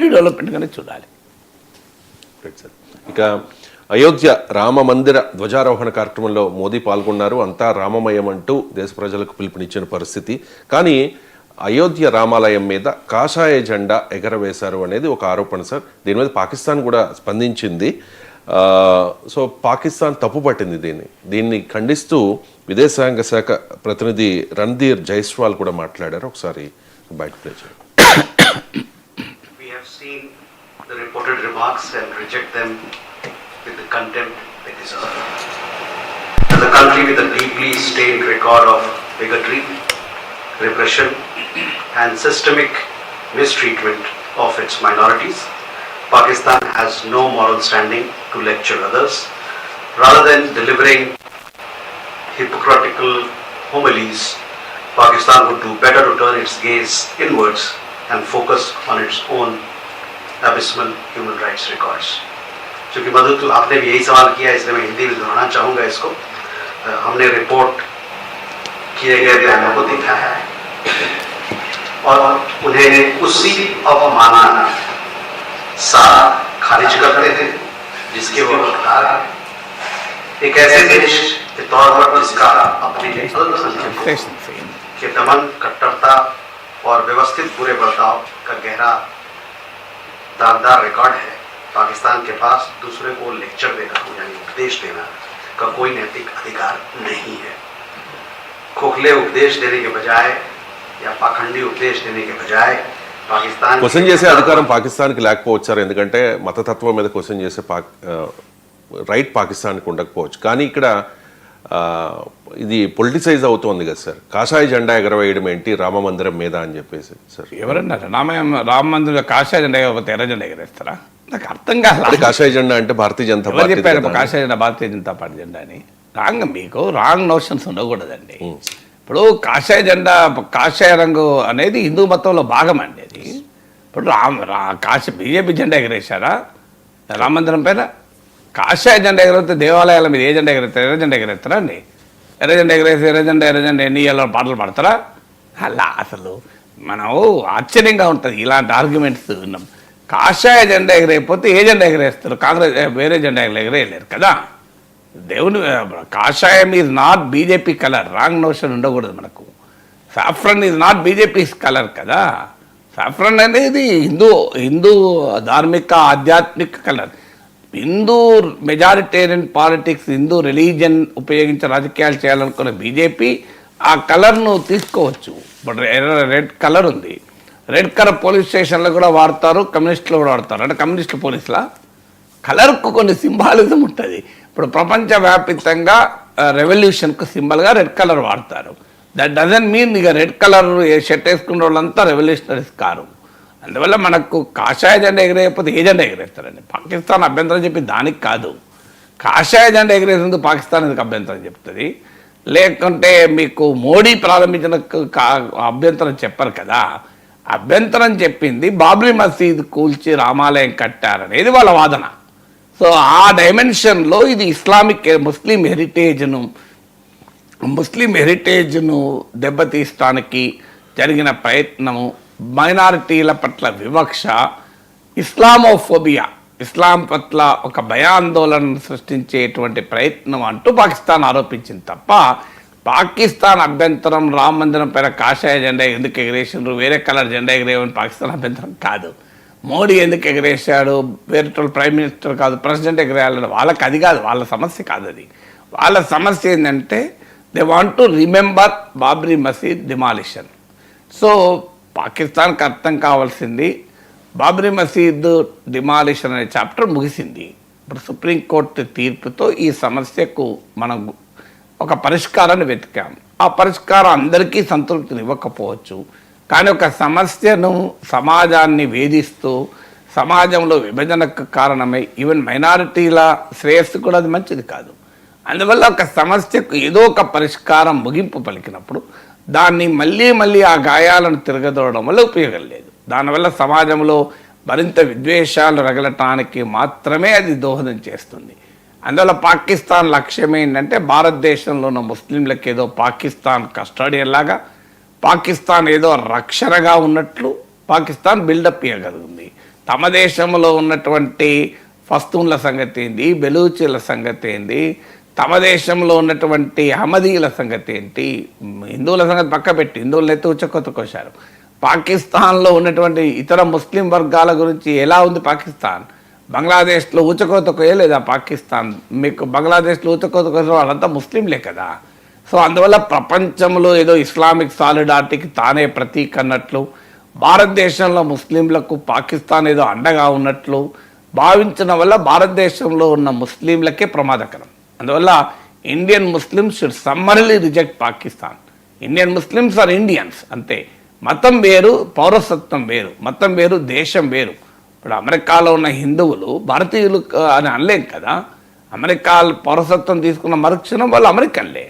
డెవలప్మెంట్గానే చూడాలి. ఇక అయోధ్య రామ మందిర ధ్వజారోహణ కార్యక్రమంలో మోదీ పాల్గొన్నారు. అంతా రామమయం అంటూ దేశ ప్రజలకు పిలుపునిచ్చిన పరిస్థితి. కానీ అయోధ్య రామాలయం మీద కాషాయ జెండా ఎగరవేశారు అనేది ఒక ఆరోపణ సార్. దీని మీద పాకిస్తాన్ కూడా స్పందించింది. సో పాకిస్తాన్ తప్పుపట్టింది దీన్ని ఖండిస్తూ విదేశాంగ శాఖ ప్రతినిధి రణ్ధీర్ జైస్వాల్ కూడా మాట్లాడారు. ఒకసారి బయట ప్లే చేయండి. The reported remarks and reject them with the contempt they deserve. As a country with a deeply stained record of bigotry, repression and systemic mistreatment of its minorities, Pakistan has no moral standing to lecture others. Rather than delivering hypocritical homilies, Pakistan would do better to turn its gaze inwards and focus on its own abysmal human rights records. क्योंकि मधु तो आपने भी यही सवाल किया, इसलिए मैं हिंदी में दोहराना चाहूँगा इसको. हमने रिपोर्ट किए गए बयानों को देखा है और उन्हें उसी अवमानना सारा खारिज करते थे जिसके वो हकदार हैं. एक ऐसे देश के तौर पर जिसका अपने अल्पसंख्यकों के दमन, कट्टरता और व्यवस्थित बुरे बर्ताव का गहरा दागदार रिकॉर्ड है, पाकिस्तान के पास दूसरे को लेक्चर देना यानी उपदेश देना का कोई नैतिक अधिकार नहीं है. खोखले उपदेश देने के बजाय या पाखंडी उपदेश देने के बजाय పాకిస్తాన్ క్వశ్చన్ చేసే అధికారం పాకిస్తాన్కి లేకపోవచ్చు సార్. ఎందుకంటే మతతత్వం మీద క్వశ్చన్ చేసే రైట్ పాకిస్తాన్కి ఉండకపోవచ్చు. కానీ ఇక్కడ ఇది పొలిటిసైజ్ అవుతోంది కదా సార్. కాషాయ జెండా ఎగరవేయడం ఏంటి రామ మందిరం మీద అని చెప్పేసి సార్. ఎవరన్నారు రామ మందిరంలో కాషాయ జెండా ఎగరకపోతే ఎర్ర జెండా ఎగరేస్తారా? నాకు అర్థం కాదు. కాషాయ జెండా అంటే భారతీయ జనతా పార్టీ చెప్పారు. కాషాయ జెండా భారతీయ జనతా పార్టీ జెండా అని మీకు రాంగ్ నోషన్స్ ఉండకూడదండి. ఇప్పుడు కాషాయ జెండా, కాషాయ రంగు అనేది హిందూ మతంలో భాగం అండి. అది ఇప్పుడు బీజేపీ జెండా ఎగరేశారా రామ మందిరం పైన? కాషాయ జెండా ఎగరేస్తే దేవాలయాల మీద ఏ జెండా ఎగరేస్తారు? ఎర్ర జెండా ఎగరేస్తారా అండి? ఎర్ర జెండా ఎగరేసి ఎర్ర జెండా ఎన్ని ఇళ్ళ పాటలు పాడతారా? అలా అసలు మనం ఆశ్చర్యంగా ఉంటుంది ఇలాంటి ఆర్గ్యుమెంట్స్ విన్నాం. కాషాయ జెండా ఎగరేయకపోతే ఏ జెండా ఎగరేస్తారు? కాంగ్రెస్ వేరే జెండా ఎగరేయలేరు కదా. దేవుని కాషాయం is not BJP colour. Wrong notion ఉండకూడదు మనకు. Saffron is not BJP colour కదా. సాఫ్రన్ అనేది హిందూ ధార్మిక ఆధ్యాత్మిక colour. Hindu majoritarian politics, Hindu religion ఉపయోగించి రాజకీయాలు చేయాలనుకున్న బీజేపీ ఆ కలర్ను తీసుకోవచ్చు. ఇప్పుడు రెడ్ కలర్ ఉంది. రెడ్ కలర్ పోలీస్ స్టేషన్లో కూడా వాడతారు, కమ్యూనిస్టులు కూడా వాడతారు. అంటే కమ్యూనిస్టు పోలీసులా కలర్కు కొన్ని సింబాలిజం ఉంటుంది. ఇప్పుడు ప్రపంచవ్యాప్తంగా రెవల్యూషన్కు సింబల్గా రెడ్ కలర్ వాడతారు. దట్ డజంట్ మీన్ ఇక రెడ్ కలర్ షర్ట్ వేసుకున్న వాళ్ళంతా రెవల్యూషనరీస్ కారు. అందువల్ల మనకు కాషాయ జెండా ఎగరేయకపోతే ఏ జెండా ఎగరేస్తారండి? పాకిస్తాన్ అభ్యంతరం చెప్పి దానికి కాదు. కాషాయ జెండా ఎగరేసేందుకు పాకిస్తాన్ ఎందుకు అభ్యంతరం చెప్తుంది? లేకుంటే మీకు మోడీ ప్రారంభించిన అభ్యంతరం చెప్పరు కదా. అభ్యంతరం చెప్పింది బాబ్రీ మసీద్ కూల్చి రామాలయం కట్టారనేది వాళ్ళ వాదన. సో ఆ డైమెన్షన్లో ఇది ముస్లిం హెరిటేజ్ను దెబ్బతీయడానికి జరిగిన ప్రయత్నము, మైనారిటీల పట్ల వివక్ష, ఇస్లామోఫోబియా, ఇస్లాం పట్ల ఒక భయాందోళన సృష్టించేటువంటి ప్రయత్నం అంటూ పాకిస్తాన్ ఆరోపించింది తప్ప పాకిస్తాన్ అభ్యంతరం రామ మందిరం పైన కాషాయ జెండా ఎందుకు ఎగరేసారు, వేరే కలర్ జెండా ఎగరేయమని పాకిస్తాన్ అభ్యంతరం కాదు. మోడీ ఎందుకు ఎగరేశాడు, వేరే ప్రైమ్ మినిస్టర్ కాదు, ప్రెసిడెంట్ ఎగరేయాలని వాళ్ళకి అది కాదు, వాళ్ళ సమస్య కాదు అది. వాళ్ళ సమస్య ఏంటంటే they want to remember Babri మసీద్ డిమాలిషన్. సో పాకిస్తాన్కి అర్థం కావాల్సింది బాబ్రీ మసీద్ డిమాలిషన్ అనే చాప్టర్ ముగిసింది. ఇప్పుడు సుప్రీంకోర్టు తీర్పుతో ఈ సమస్యకు మనం ఒక పరిష్కారాన్ని వెతికాం. ఆ పరిష్కారం అందరికీ సంతృప్తిని ఇవ్వకపోవచ్చు, కానీ ఒక సమస్యను సమాజాన్ని వేధిస్తూ సమాజంలో విభజనకు కారణమై ఈవెన్ మైనారిటీల శ్రేయస్సు కూడా అది మంచిది కాదు. అందువల్ల ఒక సమస్యకు ఏదో ఒక పరిష్కారం ముగింపు పలికినప్పుడు దాన్ని మళ్ళీ ఆ గాయాలను తిరగదోడడం వల్ల ఉపయోగం లేదు. దానివల్ల సమాజంలో మరింత విద్వేషాలు రగలటానికి మాత్రమే అది దోహదం చేస్తుంది. అందువల్ల పాకిస్తాన్ లక్ష్యం ఏంటంటే భారతదేశంలో ఉన్న ముస్లింలకు ఏదో పాకిస్తాన్ కస్టోడియన్ లాగా, పాకిస్తాన్ ఏదో రక్షణగా ఉన్నట్లు పాకిస్తాన్ బిల్డప్ ఇవ్వగలిగింది తమ దేశంలో ఉన్నటువంటి పస్తూన్ల సంగతి ఏంది, బెలూచీల సంగతి ఏంది, తమ దేశంలో ఉన్నటువంటి అహ్మదీల సంగతి ఏంటి, హిందువుల సంగతి పక్క పెట్టి హిందువులను ఎత్తి ఉచ్చకొత్తుకొచ్చారు. పాకిస్తాన్లో ఉన్నటువంటి ఇతర ముస్లిం వర్గాల గురించి ఎలా ఉంది పాకిస్తాన్? బంగ్లాదేశ్లో ఊచకోతకొయ్యలేదా పాకిస్తాన్? మీకు బంగ్లాదేశ్లో ఊచకోతకొయ్య వాళ్ళంతా ముస్లింలే కదా. సో అందువల్ల ప్రపంచంలో ఏదో ఇస్లామిక్ సాలిడారిటీకి తానే ప్రతీక అన్నట్లు, భారతదేశంలో ముస్లింలకు పాకిస్తాన్ ఏదో అండగా ఉన్నట్లు భావించడం వల్ల భారతదేశంలో ఉన్న ముస్లింలకే ప్రమాదకరం. అందువల్ల Indian Muslims should summarily reject Pakistan. Indian Muslims are Indians అంతే. మతం వేరు, పౌరసత్వం వేరు. మతం వేరు, దేశం వేరు. ఇప్పుడు అమెరికాలో ఉన్న హిందువులు భారతీయులు అని అనలేం కదా. అమెరికా పౌరసత్వం తీసుకున్న మరుక్షణం వాళ్ళు అమెరికన్లే.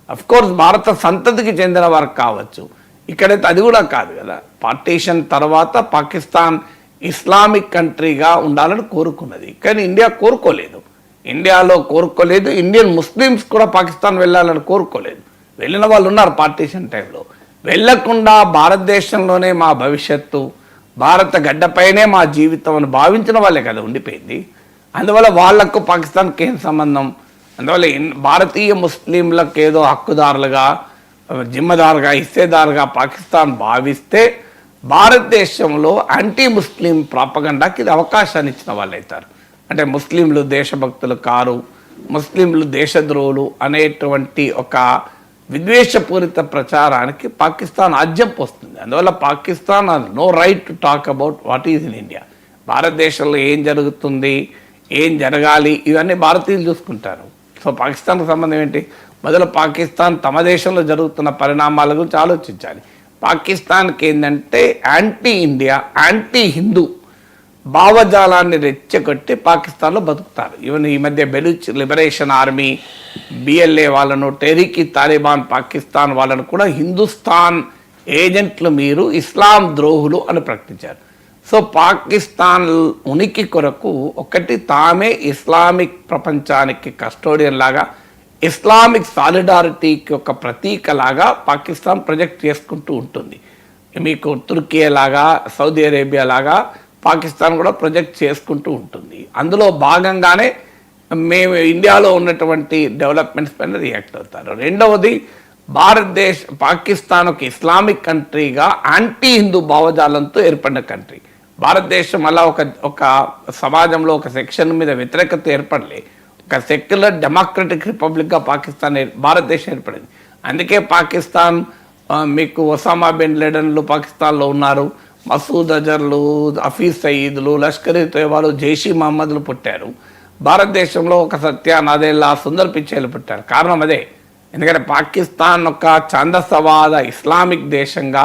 అఫ్కోర్స్ భారత సంతతికి చెందిన వారు కావచ్చు. ఇక్కడైతే అది కూడా కాదు కదా. పార్టీషన్ తర్వాత పాకిస్తాన్ ఇస్లామిక్ కంట్రీగా ఉండాలని కోరుకున్నది, కానీ ఇండియా కోరుకోలేదు. ఇండియాలో కోరుకోలేదు. ఇండియన్ ముస్లిమ్స్ కూడా పాకిస్తాన్ వెళ్ళాలని కోరుకోలేదు. వెళ్ళిన వాళ్ళు ఉన్నారు పార్టీషన్ టైంలో. వెళ్ళకుండా భారతదేశంలోనే మా భవిష్యత్తు, భారత గడ్డపైనే మా జీవితం అని భావించిన వాళ్ళే కదా ఉండిపోయింది. అందువల్ల వాళ్లకు పాకిస్తాన్కి ఏం సంబంధం? అందువల్ల భారతీయ ముస్లింలకు ఏదో హక్కుదారులుగా, జిమ్మదారుగా, హిస్సేదారుగా పాకిస్తాన్ భావిస్తే భారతదేశంలో యాంటీ ముస్లిం ప్రాపగండాకి ఇది అవకాశాన్ని ఇచ్చిన వాళ్ళు అవుతారు. అంటే ముస్లింలు దేశభక్తులు కారు, ముస్లింలు దేశద్రోహులు అనేటువంటి ఒక విద్వేషపూరిత ప్రచారానికి పాకిస్తాన్ ఆజ్యం పోస్తుంది. అందువల్ల Pakistan has no right to talk about what is in India. భారతదేశంలో ఏం జరుగుతుంది, ఏం జరగాలి, ఇవన్నీ భారతీయులు చూసుకుంటారు. సో పాకిస్తాన్కు సంబంధం ఏంటి? మొదలు పాకిస్తాన్ తమ దేశంలో జరుగుతున్న పరిణామాల గురించి ఆలోచించాలి. పాకిస్తాన్కి ఏంటంటే యాంటీ ఇండియా, యాంటీ హిందూ భావజాలాన్ని రెచ్చగొట్టి పాకిస్తాన్లో బతుకుతారు. ఈవెన్ ఈ మధ్య బెలూచ్ లిబరేషన్ ఆర్మీ, బిఎల్ఏ వాళ్ళను, టెహ్రీక్ తాలిబాన్ పాకిస్తాన్ వాళ్ళను కూడా హిందుస్థాన్ ఏజెంట్లు, మీరు ఇస్లాం ద్రోహులు అని ప్రకటించారు. సో పాకిస్తాన్ ఉనికి కొరకు ఒకటి తామే ఇస్లామిక్ ప్రపంచానికి కస్టోడియన్ లాగా, ఇస్లామిక్ సాలిడారిటీకి ఒక ప్రతీక లాగా పాకిస్తాన్ ప్రొజెక్ట్ చేసుకుంటూ ఉంటుంది. మీకు తుర్కీ లాగా, సౌదీ అరేబియా లాగా పాకిస్తాన్ కూడా ప్రొజెక్ట్ చేసుకుంటూ ఉంటుంది. అందులో భాగంగానే మేము ఇండియాలో ఉన్నటువంటి డెవలప్మెంట్స్ పైన రియాక్ట్ అవుతారు. రెండవది, పాకిస్తాన్ ఒక ఇస్లామిక్ కంట్రీగా యాంటీ హిందూ భావజాలంతో ఏర్పడిన కంట్రీ. భారతదేశం అలా ఒక సమాజంలో ఒక సెక్షన్ మీద వ్యతిరేకత ఏర్పడలే. ఒక సెక్యులర్ డెమోక్రటిక్ రిపబ్లిక్గా భారతదేశం ఏర్పడింది. అందుకే పాకిస్తాన్ మీకు ఒసామా బిన్ లాడెన్లు పాకిస్తాన్లో ఉన్నారు, మసూద్ అజర్లు, హఫీజ్ సయీద్లు, లష్కర్ ఈ తోయిబాలు, జైషీ మహమ్మద్లు పుట్టారు. భారతదేశంలో ఒక సత్య నాదేళ్ల, సుందర్ పిచ్చేలు పుట్టారు. కారణం అదే. ఎందుకంటే పాకిస్తాన్ ఒక ఛాందసవాద ఇస్లామిక్ దేశంగా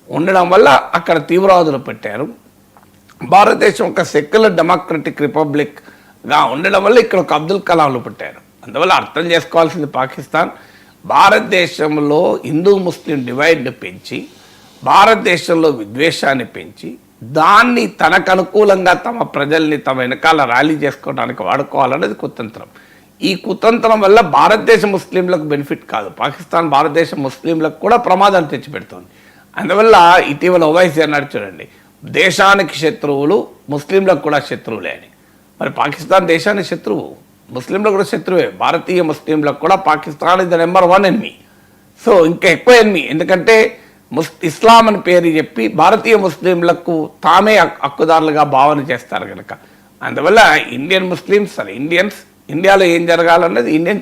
ఉండడం వల్ల అక్కడ తీవ్రవాదులు పెట్టారు. భారతదేశం ఒక సెక్యులర్ డెమోక్రటిక్ రిపబ్లిక్గా ఉండడం వల్ల ఇక్కడ ఒక అబ్దుల్ కలాంలు పుట్టారు. అందువల్ల అర్థం చేసుకోవాల్సింది, పాకిస్తాన్ భారతదేశంలో హిందూ ముస్లిం డివైడ్ని పెంచి, భారతదేశంలో విద్వేషాన్ని పెంచి, దాన్ని తనకు అనుకూలంగా తమ ప్రజల్ని తమ వెనకాల ర్యాలీ చేసుకోవడానికి వాడుకోవాలనేది కుతంత్రం. ఈ కుతంత్రం వల్ల భారతదేశ ముస్లింలకు బెనిఫిట్ కాదు, పాకిస్తాన్ భారతదేశ ముస్లింలకు కూడా ప్రమాదాన్ని తెచ్చిపెడుతుంది. అందువల్ల ఇటీవల ఓవైసీ అన్నాడు చూడండి, దేశానికి శత్రువులు ముస్లింలకు కూడా శత్రువులే అని. మరి పాకిస్తాన్ దేశానికి శత్రువు, ముస్లింలకు కూడా శత్రువే. భారతీయ ముస్లింలకు కూడా Pakistan is the number 1 enemy. So ఇంకా ఎక్కువ ఎనిమీ, ఎందుకంటే ఇస్లాం అని పేరు చెప్పి భారతీయ ముస్లింలకు తామే హక్కుదారులుగా భావన చేస్తారు కనుక. అందువల్ల ఇండియన్ ముస్లిమ్స్, ఇండియన్స్, ఇండియాలో ఏం జరగాలన్నది ఇండియన్